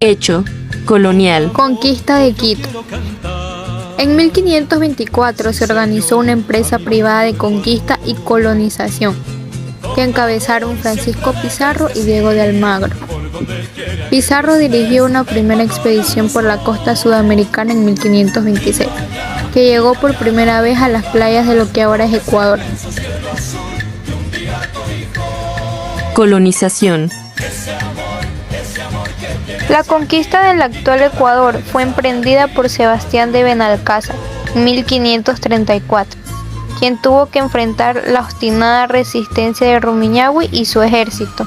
Hecho colonial. Conquista de Quito. En 1524 se organizó una empresa privada de conquista y colonización, que encabezaron Francisco Pizarro y Diego de Almagro. Pizarro dirigió una primera expedición por la costa sudamericana en 1526, que llegó por primera vez a las playas de lo que ahora es Ecuador. Colonización. La conquista del actual Ecuador fue emprendida por Sebastián de Benalcázar en 1534, quien tuvo que enfrentar la obstinada resistencia de Rumiñahui y su ejército.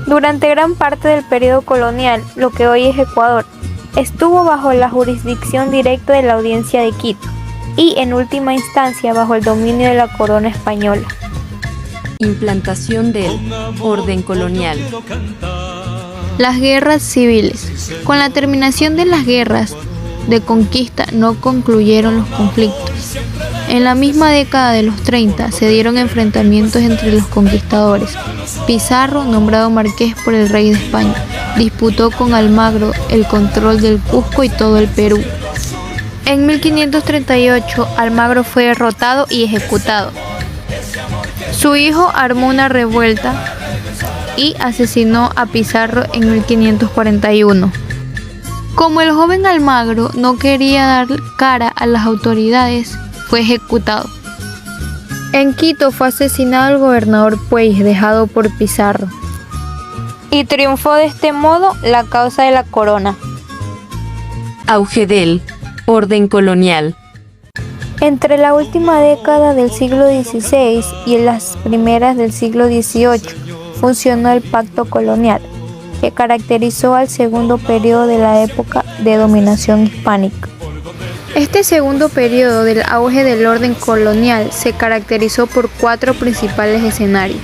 Durante gran parte del periodo colonial, lo que hoy es Ecuador, estuvo bajo la jurisdicción directa de la Audiencia de Quito y, en última instancia, bajo el dominio de la corona española. Implantación del orden colonial. Las guerras civiles. Con la terminación de las guerras de conquista no concluyeron los conflictos. En la misma década de los 30 se dieron enfrentamientos entre los conquistadores. Pizarro, nombrado marqués por el rey de España, disputó con Almagro el control del Cusco y todo el Perú. En 1538 Almagro fue derrotado y ejecutado. Su hijo armó una revuelta y asesinó a Pizarro en 1541. Como el joven Almagro no quería dar cara a las autoridades, fue ejecutado. En Quito fue asesinado el gobernador Puey, dejado por Pizarro. Y triunfó de este modo la causa de la corona. Auge del orden colonial. Entre la última década del siglo XVI y las primeras del siglo XVIII funcionó el Pacto Colonial, que caracterizó al segundo periodo de la época de dominación hispánica. Este segundo periodo del auge del orden colonial se caracterizó por 4 principales escenarios: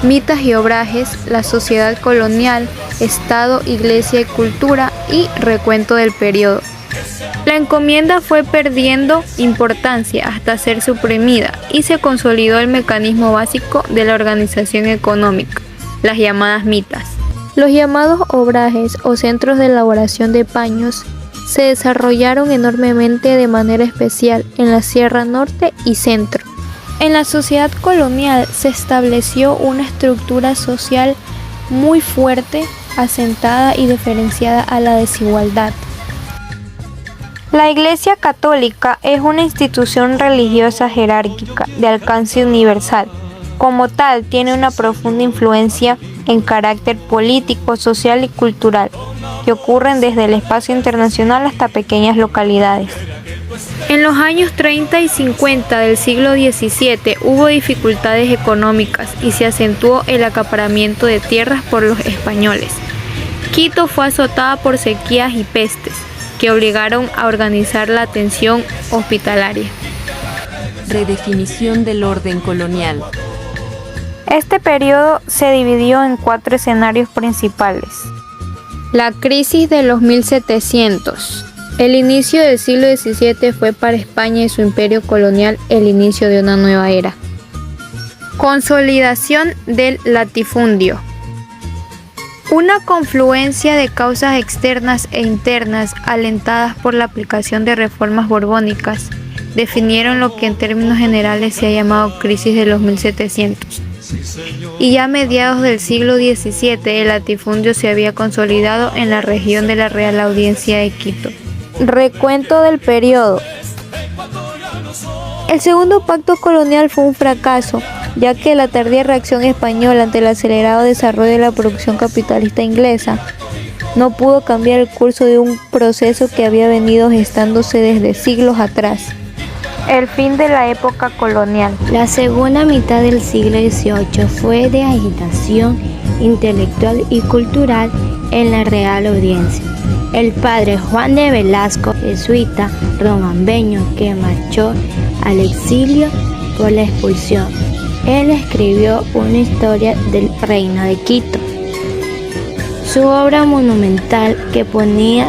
mitas y obrajes, la sociedad colonial, Estado, Iglesia y cultura, y recuento del periodo. La encomienda fue perdiendo importancia hasta ser suprimida y se consolidó el mecanismo básico de la organización económica, las llamadas mitas. Los llamados obrajes o centros de elaboración de paños se desarrollaron enormemente de manera especial en la Sierra Norte y Centro. En la sociedad colonial se estableció una estructura social muy fuerte, asentada y diferenciada a la desigualdad. La Iglesia Católica es una institución religiosa jerárquica de alcance universal. Como tal, tiene una profunda influencia en carácter político, social y cultural, que ocurren desde el espacio internacional hasta pequeñas localidades. En los años 30 y 50 del siglo XVII hubo dificultades económicas y se acentuó el acaparamiento de tierras por los españoles. Quito fue azotada por sequías y pestes, que obligaron a organizar la atención hospitalaria. Redefinición del orden colonial. Este periodo se dividió en 4 escenarios principales. La crisis de los 1700. El inicio del siglo XVII fue para España y su imperio colonial el inicio de una nueva era. Consolidación del latifundio. Una confluencia de causas externas e internas alentadas por la aplicación de reformas borbónicas definieron lo que en términos generales se ha llamado crisis de los 1700. Y ya a mediados del siglo XVII el latifundio se había consolidado en la región de la Real Audiencia de Quito. Recuento del periodo. El segundo pacto colonial fue un fracaso, ya que la tardía reacción española ante el acelerado desarrollo de la producción capitalista inglesa no pudo cambiar el curso de un proceso que había venido gestándose desde siglos atrás. El fin de la época colonial. La segunda mitad del siglo XVIII fue de agitación intelectual y cultural en la Real Audiencia. El padre Juan de Velasco, jesuita romambeño que marchó al exilio por la expulsión, él escribió una historia del Reino de Quito. Su obra monumental que ponía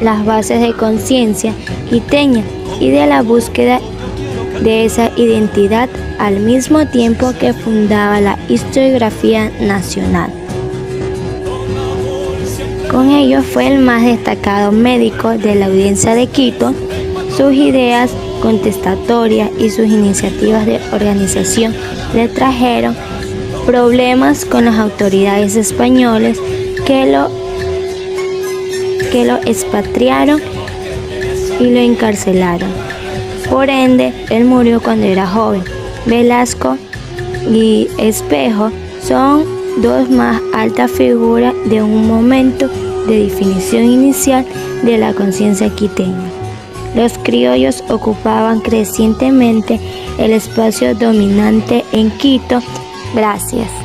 las bases de conciencia quiteña y de la búsqueda de esa identidad al mismo tiempo que fundaba la historiografía nacional. Con ello fue el más destacado médico de la audiencia de Quito. Sus ideas contestatorias y sus iniciativas de organización le trajeron problemas con las autoridades españolas que lo expatriaron y lo encarcelaron. Por ende, él murió cuando era joven. Velasco y Espejo son dos más altas figuras de un momento de definición inicial de la conciencia quiteña. Los criollos ocupaban crecientemente el espacio dominante en Quito. Gracias.